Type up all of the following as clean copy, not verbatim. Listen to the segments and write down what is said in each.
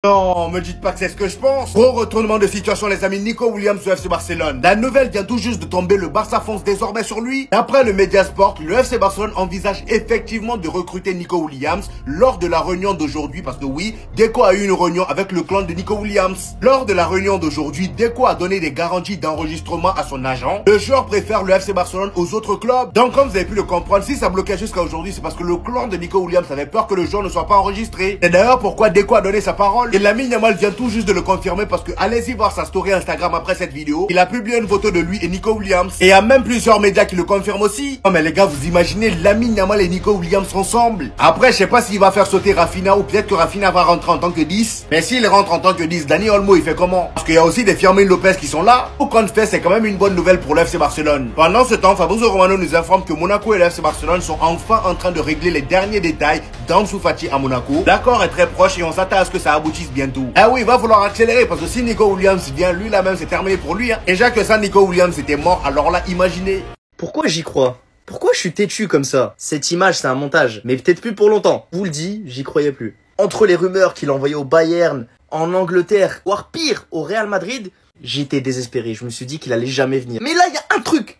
Non, me dites pas que c'est ce que je pense. Gros retournement de situation, les amis. Nico Williams au FC Barcelone. La nouvelle vient tout juste de tomber. Le Barça fonce désormais sur lui. D'après le Mediasport, le FC Barcelone envisage effectivement de recruter Nico Williams lors de la réunion d'aujourd'hui. Parce que oui, Deco a eu une réunion avec le clan de Nico Williams. Lors de la réunion d'aujourd'hui, Deco a donné des garanties d'enregistrement à son agent. Le joueur préfère le FC Barcelone aux autres clubs. Donc comme vous avez pu le comprendre, si ça bloquait jusqu'à aujourd'hui, c'est parce que le clan de Nico Williams avait peur que le joueur ne soit pas enregistré. C'est d'ailleurs pourquoi Deco a donné sa parole. Et Lamine Yamal vient tout juste de le confirmer parce que allez-y voir sa story Instagram après cette vidéo. Il a publié une photo de lui et Nico Williams. Et il y a même plusieurs médias qui le confirment aussi. Oh mais les gars, vous imaginez Lamine Yamal et Nico Williams ensemble? Après, je sais pas s'il va faire sauter Rafinha ou peut-être que Rafinha va rentrer en tant que 10. Mais s'il rentre en tant que 10, Dani Olmo il fait comment? Parce qu'il y a aussi des Firmino Lopez qui sont là. Au compte fait, c'est quand même une bonne nouvelle pour le FC Barcelone. Pendant ce temps, Fabrizio Romano nous informe que Monaco et le FC Barcelone sont enfin en train de régler les derniers détails d'Ansu Fati à Monaco. L'accord est très proche et on s'attend à ce que ça aboutisse bientôt. Ah oui, il va falloir accélérer parce que si Nico Williams vient, lui là même c'est terminé pour lui. Déjà que ça, Nico Williams était mort, alors là, imaginez. Pourquoi j'y crois? Pourquoi je suis têtu comme ça? Cette image, c'est un montage, mais peut-être plus pour longtemps. Vous le dis, j'y croyais plus. Entre les rumeurs qu'il envoyait au Bayern, en Angleterre, voire pire, au Real Madrid, j'étais désespéré. Je me suis dit qu'il allait jamais venir. Mais là, il y a un truc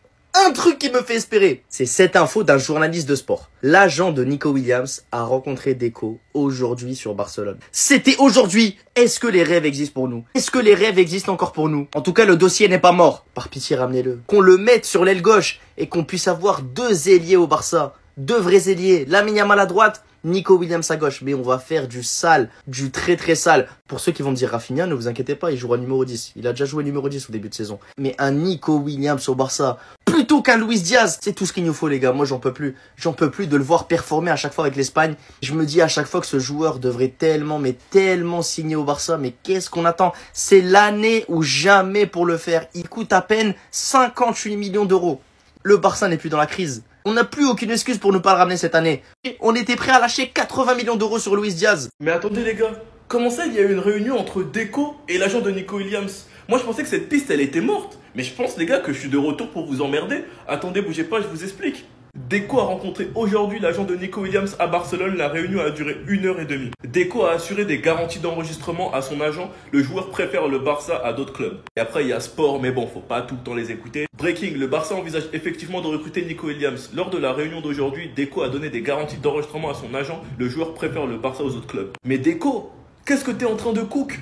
qui me fait espérer. C'est cette info d'un journaliste de sport. L'agent de Nico Williams a rencontré Deco aujourd'hui sur Barcelone. C'était aujourd'hui. Est-ce que les rêves existent pour nous? Est-ce que les rêves existent encore pour nous? En tout cas, le dossier n'est pas mort. Par pitié, ramenez-le. Qu'on le mette sur l'aile gauche et qu'on puisse avoir deux ailiers au Barça. Deux vrais ailiers. Lamine Yamal à droite, Nico Williams à gauche. Mais on va faire du sale, du très très sale. Pour ceux qui vont me dire Rafinha, ne vous inquiétez pas, il jouera numéro 10. Il a déjà joué numéro 10 au début de saison. Mais un Nico Williams au Barça, plutôt qu'un Luis Diaz, c'est tout ce qu'il nous faut les gars. Moi j'en peux plus. J'en peux plus de le voir performer à chaque fois avec l'Espagne. Je me dis à chaque fois que ce joueur devrait tellement, mais tellement signer au Barça. Mais qu'est-ce qu'on attend? C'est l'année ou jamais pour le faire. Il coûte à peine 58 millions d'euros. Le Barça n'est plus dans la crise. On n'a plus aucune excuse pour ne pas le ramener cette année. On était prêt à lâcher 80 millions d'euros sur Luis Diaz. Mais attendez les gars, comment ça il y a eu une réunion entre Deco et l'agent de Nico Williams? Moi je pensais que cette piste elle était morte. Mais je pense les gars que je suis de retour pour vous emmerder. Attendez, bougez pas, je vous explique. Deco a rencontré aujourd'hui l'agent de Nico Williams à Barcelone. La réunion a duré 1h30. Deco a assuré des garanties d'enregistrement à son agent. Le joueur préfère le Barça à d'autres clubs. Et après il y a sport, mais bon, faut pas tout le temps les écouter. Breaking, le Barça envisage effectivement de recruter Nico Williams. Lors de la réunion d'aujourd'hui, Deco a donné des garanties d'enregistrement à son agent. Le joueur préfère le Barça aux autres clubs. Mais Deco, qu'est-ce que t'es en train de cook?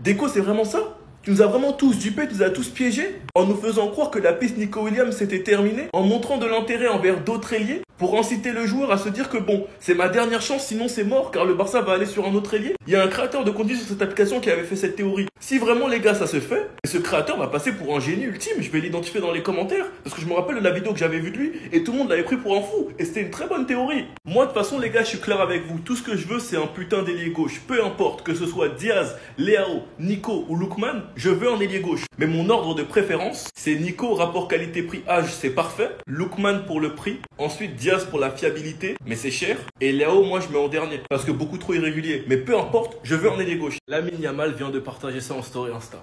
Deco, c'est vraiment ça? Tu nous as vraiment tous dupés, tu nous as tous piégés en nous faisant croire que la piste Nico Williams s'était terminée, en montrant de l'intérêt envers d'autres ailiers pour inciter le joueur à se dire que bon, c'est ma dernière chance, sinon c'est mort car le Barça va aller sur un autre ailier. Il y a un créateur de contenu sur cette application qui avait fait cette théorie. Si vraiment les gars ça se fait, ce créateur va passer pour un génie ultime, je vais l'identifier dans les commentaires parce que je me rappelle de la vidéo que j'avais vue de lui et tout le monde l'avait pris pour un fou et c'était une très bonne théorie. Moi de toute façon les gars je suis clair avec vous, tout ce que je veux c'est un putain d'ailier gauche, peu importe que ce soit Diaz, Leao, Nico ou Lookman, je veux un ailier gauche. Mais mon ordre de préférence c'est Nico rapport qualité-prix âge c'est parfait, Lookman pour le prix, ensuite Diaz pour la fiabilité mais c'est cher et Leao moi je mets en dernier parce que beaucoup trop irrégulier, mais peu importe, je veux un ailier gauche. Lamine Yamal vient de partager ça en story Insta.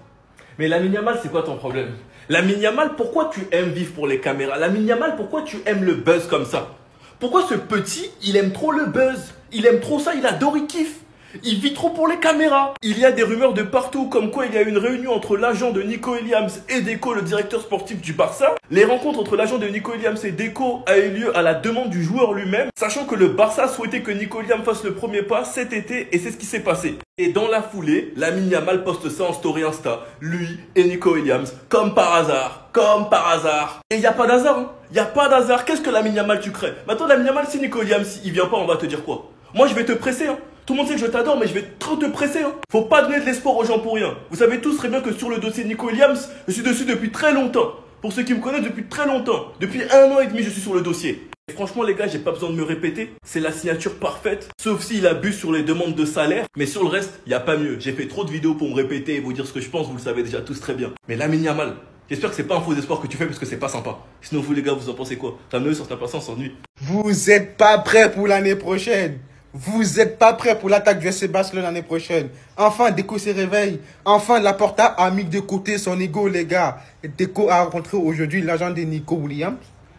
Mais Lamine Yamal, c'est quoi ton problème? Lamine Yamal, pourquoi tu aimes vivre pour les caméras? Lamine Yamal, pourquoi tu aimes le buzz comme ça? Pourquoi ce petit, il aime trop le buzz? Il aime trop ça, il adore, il kiffe. Il vit trop pour les caméras. Il y a des rumeurs de partout comme quoi il y a une réunion entre l'agent de Nico Williams et Deco, le directeur sportif du Barça. Les rencontres entre l'agent de Nico Williams et Deco a eu lieu à la demande du joueur lui-même, sachant que le Barça souhaitait que Nico Williams fasse le premier pas cet été et c'est ce qui s'est passé. Et dans la foulée, Lamine Yamal poste ça en story Insta, lui et Nico Williams, comme par hasard, comme par hasard. Et il n'y a pas d'hasard, hein. Il n'y a pas d'hasard. Qu'est-ce que Lamine Yamal tu crées? Maintenant Lamine Yamal, si Nico Williams il vient pas, on va te dire quoi? Moi je vais te presser, hein. Tout le monde sait que je t'adore, mais je vais trop te presser. Hein. Faut pas donner de l'espoir aux gens pour rien. Vous savez tous très bien que sur le dossier Nico Williams, je suis dessus depuis très longtemps. Pour ceux qui me connaissent, depuis très longtemps. Depuis 1 an et demi, je suis sur le dossier. Et franchement, les gars, j'ai pas besoin de me répéter. C'est la signature parfaite. Sauf s'il abuse sur les demandes de salaire. Mais sur le reste, y a pas mieux. J'ai fait trop de vidéos pour me répéter et vous dire ce que je pense. Vous le savez déjà tous très bien. Mais Lamine Yamal, j'espère que c'est pas un faux espoir que tu fais parce que c'est pas sympa. Sinon, vous les gars, vous en pensez quoi? Ramenez sur ta patience, s'ennuie. Vous êtes pas prêts pour l'année prochaine. Vous êtes pas prêts pour l'attaque du FC Barcelone l'année prochaine. Enfin, Deco se réveille. Enfin, Laporta a mis de côté son ego, les gars. Deco a rencontré aujourd'hui l'agent de Nico Williams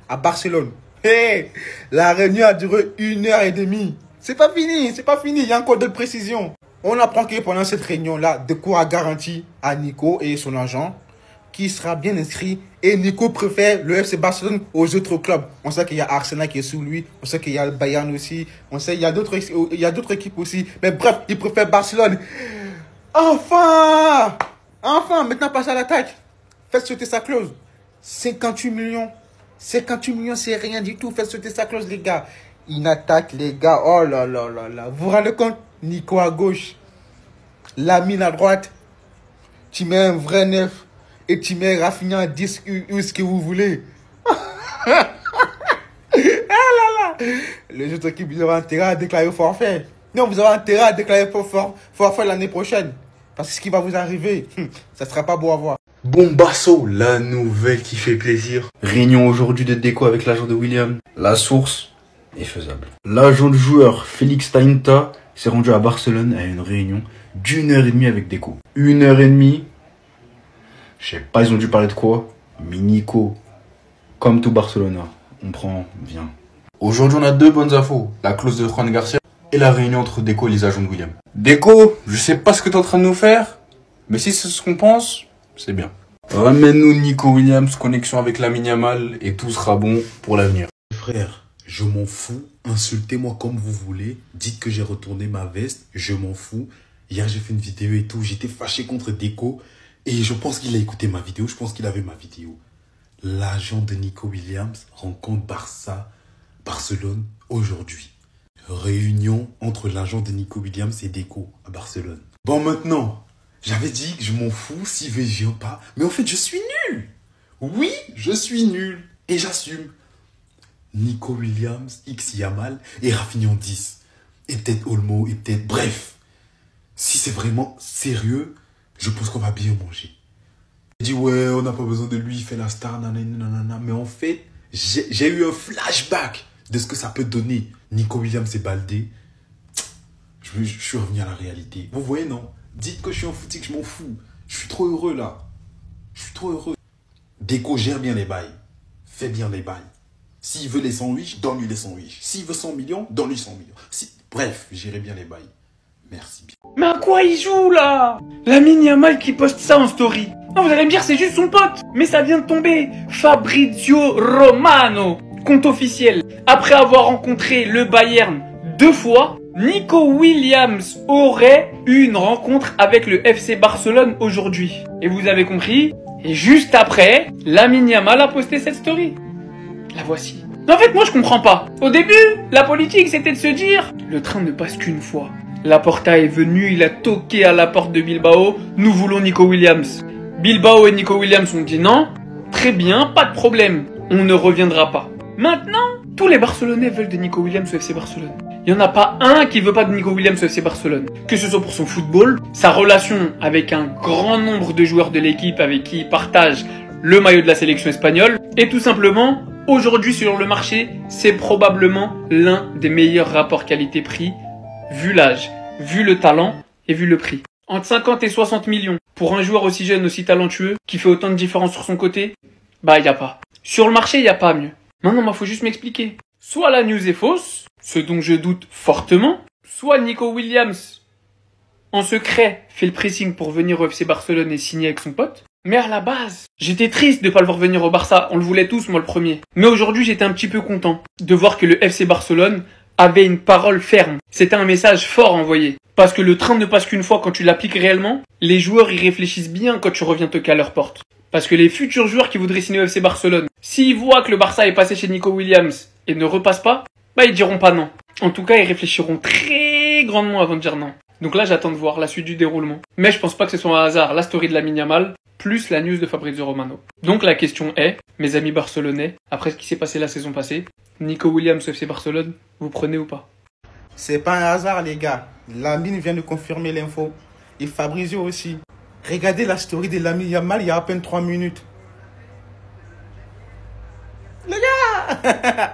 à Barcelone. Hey, la réunion a duré 1h30. C'est pas fini, il y a encore d'autres précisions. On apprend que pendant cette réunion-là, Deco a garanti à Nico et son agent qui sera bien inscrit. Et Nico préfère le FC Barcelone aux autres clubs. On sait qu'il y a Arsenal qui est sous lui. On sait qu'il y a le Bayern aussi. On sait qu'il y a d'autres équipes aussi. Mais bref, il préfère Barcelone. Enfin! Enfin, maintenant passe à l'attaque. Faites sauter sa clause. 58 millions. 58 millions, c'est rien du tout. Faites sauter sa clause, les gars. Une attaque, les gars. Oh là là là là. Vous vous rendez compte? Nico à gauche. Lamine à droite. Tu mets un vrai neuf. Et tu mets Rafinha à 10 ou ce que vous voulez. Ah là là. Les autres équipes, ils ont intérêt à déclarer forfait. Non, vous avez intérêt à déclarer forfait l'année prochaine. Parce que ce qui va vous arriver, ça sera pas beau à voir. Bombasso, la nouvelle qui fait plaisir. Réunion aujourd'hui de Deco avec l'agent de William. La source est faisable. L'agent de joueur Félix Tainta s'est rendu à Barcelone à une réunion d'1h30 avec Deco. 1h30. Je sais pas, ils ont dû parler de quoi. Mais Nico, comme tout Barcelona, on prend, vient. Aujourd'hui, on a deux bonnes infos. La clause de Juan Garcia et la réunion entre Deco et les agents de William. Deco, je sais pas ce que t'es en train de nous faire, mais si c'est ce qu'on pense, c'est bien. Ramène-nous Nico Williams, connexion avec Lamine Yamal, et tout sera bon pour l'avenir. Frère, je m'en fous. Insultez-moi comme vous voulez. Dites que j'ai retourné ma veste. Je m'en fous. Hier, j'ai fait une vidéo et tout. J'étais fâché contre Deco. Et je pense qu'il a écouté ma vidéo. Je pense qu'il avait ma vidéo. L'agent de Nico Williams rencontre Barcelone aujourd'hui. Réunion entre l'agent de Nico Williams et Deco à Barcelone. Bon, maintenant, j'avais dit que je m'en fous s'il veut, je viens pas. Mais en fait, je suis nul. Oui, je suis nul. Et j'assume. Nico Williams, X Yamal et Rafinha en 10. Et peut-être Olmo, et peut-être... Bref. Si c'est vraiment sérieux, je pense qu'on va bien manger. Il dit, ouais, on n'a pas besoin de lui, il fait la star, nanana. Mais en fait, j'ai eu un flashback de ce que ça peut donner. Nico Williams et Baldé. Je suis revenu à la réalité. Vous voyez, non? Dites que je suis un foutique, je m'en fous. Je suis trop heureux, là. Je suis trop heureux. Deco gère bien les bails. Fait bien les bails. S'il veut les sandwichs, donne-lui les sandwichs. S'il veut 100 millions, donne-lui 100 millions. Bref, j'irai bien les bails. Merci bien. Mais à quoi il joue là? Lamine Yamal qui poste ça en story. Non, vous allez me dire c'est juste son pote. Mais ça vient de tomber. Fabrizio Romano, compte officiel. Après avoir rencontré le Bayern 2 fois, Nico Williams aurait eu une rencontre avec le FC Barcelone aujourd'hui. Et vous avez compris. Et juste après, Lamine Yamal a posté cette story. La voici. En fait, moi je comprends pas. Au début, la politique c'était de se dire le train ne passe qu'une fois. Laporta est venu, il a toqué à la porte de Bilbao. Nous voulons Nico Williams. Bilbao et Nico Williams ont dit non. Très bien, pas de problème. On ne reviendra pas. Maintenant, tous les Barcelonais veulent de Nico Williams au FC Barcelone. Il n'y en a pas un qui veut pas de Nico Williams au FC Barcelone. Que ce soit pour son football, sa relation avec un grand nombre de joueurs de l'équipe avec qui il partage le maillot de la sélection espagnole, et tout simplement, aujourd'hui sur le marché, c'est probablement l'un des meilleurs rapports qualité-prix, vu l'âge, vu le talent et vu le prix. Entre 50 et 60 millions pour un joueur aussi jeune, aussi talentueux, qui fait autant de différence sur son côté, bah y a pas. Sur le marché, y a pas mieux. Maintenant, faut juste m'expliquer. Soit la news est fausse, ce dont je doute fortement, soit Nico Williams, en secret, fait le pressing pour venir au FC Barcelone et signer avec son pote. Mais à la base, j'étais triste de pas le voir venir au Barça, on le voulait tous, moi le premier. Mais aujourd'hui, j'étais un petit peu content de voir que le FC Barcelone avait une parole ferme. C'était un message fort envoyé. Parce que le train ne passe qu'une fois quand tu l'appliques réellement, les joueurs y réfléchissent bien quand tu reviens toquer à leur porte. Parce que les futurs joueurs qui voudraient signer au FC Barcelone, s'ils voient que le Barça est passé chez Nico Williams et ne repasse pas, bah ils diront pas non. En tout cas, ils réfléchiront très grandement avant de dire non. Donc là, j'attends de voir la suite du déroulement. Mais je pense pas que ce soit un hasard, la story de Lamine Yamal, plus la news de Fabrizio Romano. Donc la question est, mes amis barcelonais, après ce qui s'est passé la saison passée, Nico Williams FC Barcelone, vous prenez ou pas? C'est pas un hasard, les gars. Lamine vient de confirmer l'info. Et Fabrizio aussi. Regardez la story de Lamine Yamal il y a à peine 3 minutes. Les gars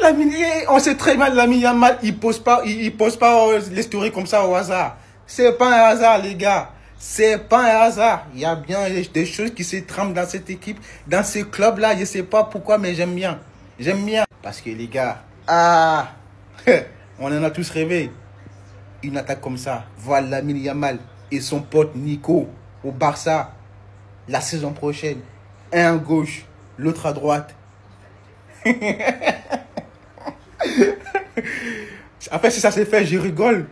Lamine, on sait très mal, Lamine Yamal, il pose pas les stories comme ça au hasard. C'est pas un hasard, les gars. C'est pas un hasard. Il y a bien des choses qui se trament dans cette équipe, dans ce club-là. Je sais pas pourquoi, mais j'aime bien. J'aime bien. Parce que les gars, on en a tous rêvé. une attaque comme ça, voir Lamine Yamal et son pote Nico au Barça la saison prochaine. Un à gauche, l'autre à droite. Après, si ça s'est fait, je rigole.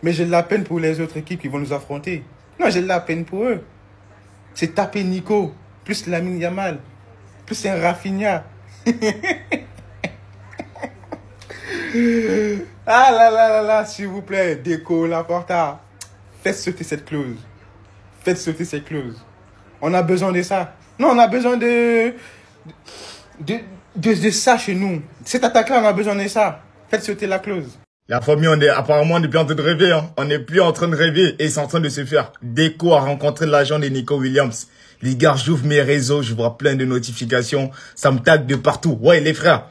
Mais j'ai de la peine pour les autres équipes qui vont nous affronter. Non, j'ai de la peine pour eux. C'est taper Nico, plus Lamine Yamal, plus un Rafinha. Ah là là là là, s'il vous plaît, Deco, Laporta, faites sauter cette clause. Faites sauter cette clause. On a besoin de ça. Non, on a besoin de ça chez nous. Cette attaque-là, on a besoin de ça. Faites sauter la clause. La famille, apparemment, on n'est plus en train de rêver, hein. On n'est plus en train de rêver et c'est en train de se faire. Deco a rencontré l'agent de Nico Williams. Les gars, j'ouvre mes réseaux, je vois plein de notifications. Ça me tag de partout. Ouais, les frères.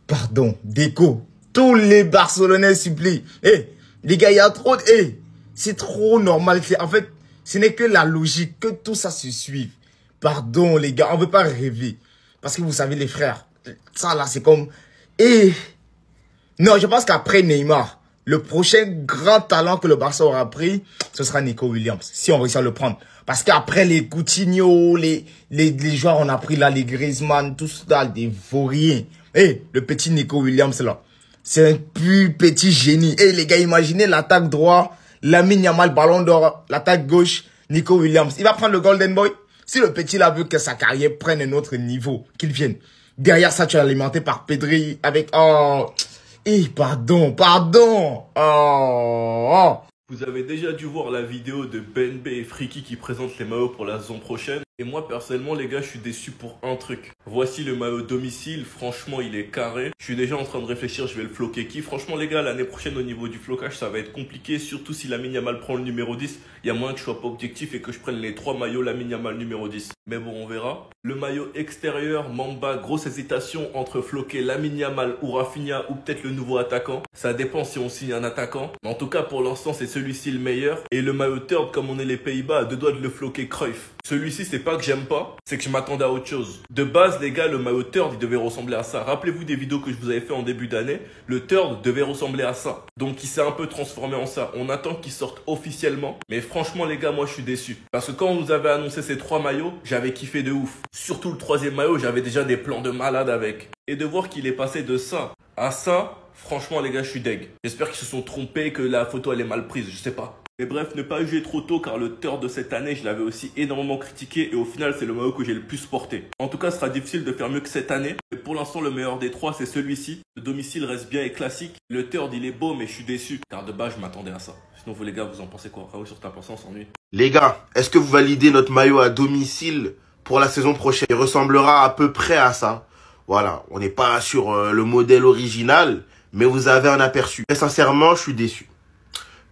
Pardon, Deco. Tous les Barcelonais supplient. Les gars, il y a trop de... c'est trop normal. En fait, ce n'est que la logique que tout ça se suive. Pardon, les gars, on veut pas rêver. Parce que vous savez, les frères, ça là, c'est comme... Non, je pense qu'après Neymar, le prochain grand talent que le Barça aura pris, ce sera Nico Williams, si on réussit à le prendre. Parce qu'après les Coutinho, les joueurs, on a pris là, les Griezmann, tout ça, des vauriens. Le petit Nico Williams là, c'est un plus petit génie. Les gars, imaginez l'attaque droit, Lamine Yamal, ballon d'or, l'attaque gauche, Nico Williams. Il va prendre le Golden Boy. Si le petit là veut que sa carrière prenne un autre niveau, qu'il vienne. Derrière ça, tu es alimenté par Pedri avec... pardon. Vous avez déjà dû voir la vidéo de Ben B et Friki qui présentent les maillots pour la saison prochaine. Et moi, personnellement, les gars, je suis déçu pour un truc. Voici le maillot domicile. Franchement, il est carré. Je suis déjà en train de réfléchir, je vais le floquer qui. Franchement, les gars, l'année prochaine, au niveau du flocage, ça va être compliqué. Surtout si Lamine Yamal prend le numéro 10. Il y a moyen que je sois pas objectif et que je prenne les 3 maillots Lamine Yamal numéro 10. Mais bon, on verra. Le maillot extérieur, Mamba, grosse hésitation entre floquer Lamine Yamal ou Rafinha ou peut-être le nouveau attaquant. Ça dépend si on signe un attaquant. Mais en tout cas, pour l'instant, c'est celui-ci le meilleur. Et le maillot third, comme on est les Pays-Bas, à 2 doigts de le floquer Cruyff. Celui-ci, c'est pas que j'aime pas, c'est que je m'attendais à autre chose. De base, les gars, le maillot third, il devait ressembler à ça. Rappelez-vous des vidéos que je vous avais fait en début d'année. Le third devait ressembler à ça. Donc, il s'est un peu transformé en ça. On attend qu'il sorte officiellement. Mais franchement, les gars, moi, je suis déçu. Parce que quand on nous avait annoncé ces 3 maillots, j'avais kiffé de ouf. Surtout le 3e maillot, j'avais déjà des plans de malade avec. Et de voir qu'il est passé de ça à ça, franchement, les gars, je suis deg. J'espère qu'ils se sont trompés, que la photo, elle est mal prise, je sais pas. Mais bref, ne pas juger trop tôt car le third de cette année, je l'avais aussi énormément critiqué et au final, c'est le maillot que j'ai le plus porté. En tout cas, ce sera difficile de faire mieux que cette année. Mais pour l'instant, le meilleur des 3, c'est celui-ci. Le domicile reste bien et classique. Le third, il est beau, mais je suis déçu car de base, je m'attendais à ça. Sinon, vous les gars, vous en pensez quoi? Raoul, sur ta pensée, on s'ennuie. Les gars, est-ce que vous validez notre maillot à domicile pour la saison prochaine? Il ressemblera à peu près à ça. Voilà, on n'est pas sur le modèle original, mais vous avez un aperçu. Et sincèrement, je suis déçu.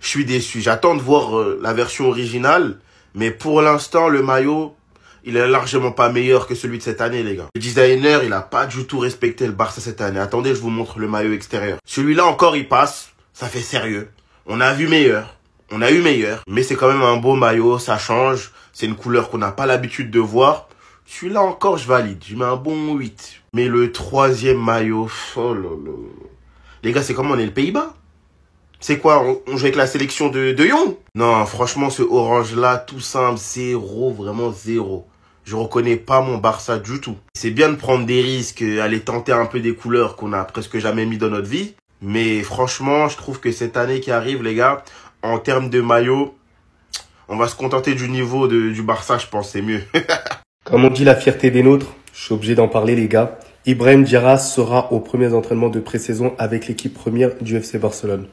Je suis déçu. J'attends de voir la version originale. Mais pour l'instant, le maillot, il est largement pas meilleur que celui de cette année, les gars. Le designer, il a pas du tout respecté le Barça cette année. Attendez, je vous montre le maillot extérieur. Celui-là encore, il passe. Ça fait sérieux. On a vu meilleur. On a eu meilleur. Mais c'est quand même un beau maillot. Ça change. C'est une couleur qu'on n'a pas l'habitude de voir. Celui-là encore, je valide. Je mets un bon 8. Mais le 3e maillot, oh là là. Les gars, c'est comment on est le Pays-Bas? C'est quoi, on joue avec la sélection de Jong? Non, franchement, ce orange-là, tout simple, 0, vraiment 0. Je reconnais pas mon Barça du tout. C'est bien de prendre des risques, aller tenter un peu des couleurs qu'on a presque jamais mis dans notre vie. Mais franchement, je trouve que cette année qui arrive, les gars, en termes de maillot, on va se contenter du niveau du Barça, je pense, c'est mieux. Comme on dit la fierté des nôtres, je suis obligé d'en parler, les gars. Ibrahim Diarra sera aux premiers entraînements de pré-saison avec l'équipe première du FC Barcelone.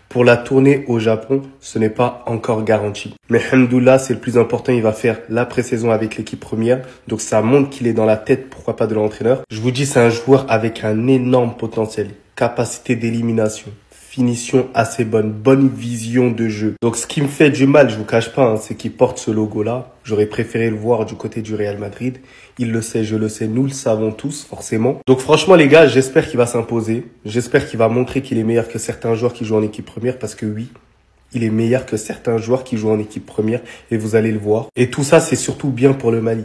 Pour la tournée au Japon, ce n'est pas encore garanti. Mais Hamdoullah, c'est le plus important, il va faire la pré-saison avec l'équipe première. Donc ça montre qu'il est dans la tête, pourquoi pas de l'entraîneur. Je vous dis, c'est un joueur avec un énorme potentiel. Capacité d'élimination, finition assez bonne, bonne vision de jeu. Donc ce qui me fait du mal, je vous cache pas, hein, c'est qu'il porte ce logo-là. J'aurais préféré le voir du côté du Real Madrid. Il le sait, je le sais, nous le savons tous, forcément. Donc franchement, les gars, j'espère qu'il va s'imposer. J'espère qu'il va montrer qu'il est meilleur que certains joueurs qui jouent en équipe première. Parce que oui, il est meilleur que certains joueurs qui jouent en équipe première. Et vous allez le voir. Et tout ça, c'est surtout bien pour le Mali.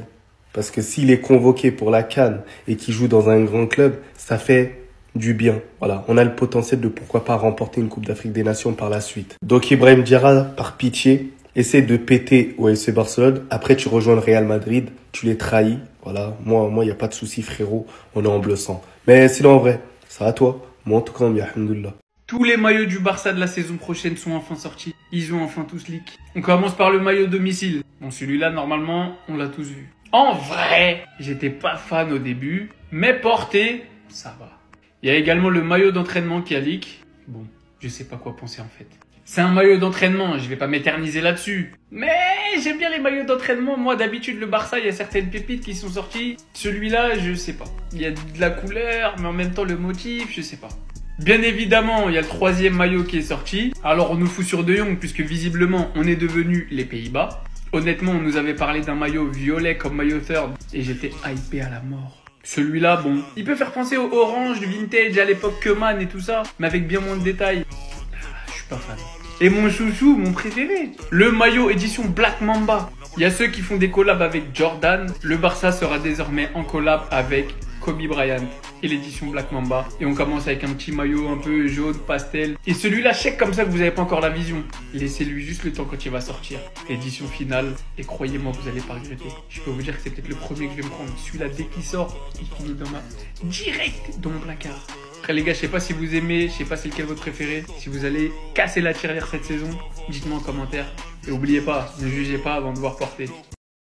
Parce que s'il est convoqué pour la CAN et qu'il joue dans un grand club, ça fait du bien. Voilà, on a le potentiel de pourquoi pas remporter une Coupe d'Afrique des Nations par la suite. Donc Ibrahim Diarra, par pitié, essaie de péter au FC Barcelone. Après, tu rejoins le Real Madrid, tu les trahis. Voilà, moi, y a pas de souci, frérot. On est en bleu sang. Mais sinon, en vrai, ça à toi. Moi, en tout cas, alhamdoulilah. Tous les maillots du Barça de la saison prochaine sont enfin sortis. Ils ont enfin tous leak. On commence par le maillot domicile. Bon, celui-là, normalement, on l'a tous vu. En vrai, j'étais pas fan au début, mais porté, ça va. Il y a également le maillot d'entraînement qui a leak. Bon, je sais pas quoi penser en fait. C'est un maillot d'entraînement, je vais pas m'éterniser là-dessus. Mais j'aime bien les maillots d'entraînement. Moi, d'habitude, le Barça, il y a certaines pépites qui sont sorties. Celui-là, je sais pas. Il y a de la couleur, mais en même temps, le motif, je sais pas. Bien évidemment, il y a le troisième maillot qui est sorti. Alors, on nous fout sur De Jong, puisque visiblement, on est devenu les Pays-Bas. Honnêtement, on nous avait parlé d'un maillot violet comme maillot third, et j'étais hypé à la mort. Celui-là, bon, il peut faire penser au orange du vintage à l'époque Keman et tout ça, mais avec bien moins de détails. Je suis pas fan. Et mon chouchou, mon préféré, le maillot édition Black Mamba. Il y a ceux qui font des collabs avec Jordan. Le Barça sera désormais en collab avec Kobe Bryant et l'édition Black Mamba. Et on commence avec un petit maillot un peu jaune, pastel. Et celui-là, check comme ça que vous n'avez pas encore la vision. Laissez-lui juste le temps quand il va sortir. Édition finale. Et croyez-moi, vous n'allez pas regretter. Je peux vous dire que c'est peut-être le premier que je vais me prendre. Celui-là, dès qu'il sort, il finit direct dans mon placard. Après les gars, je sais pas si vous aimez, je sais pas c'est lequel votre préféré. Si vous allez casser la tirelire cette saison, dites-moi en commentaire. Et n'oubliez pas, ne jugez pas avant de voir porter.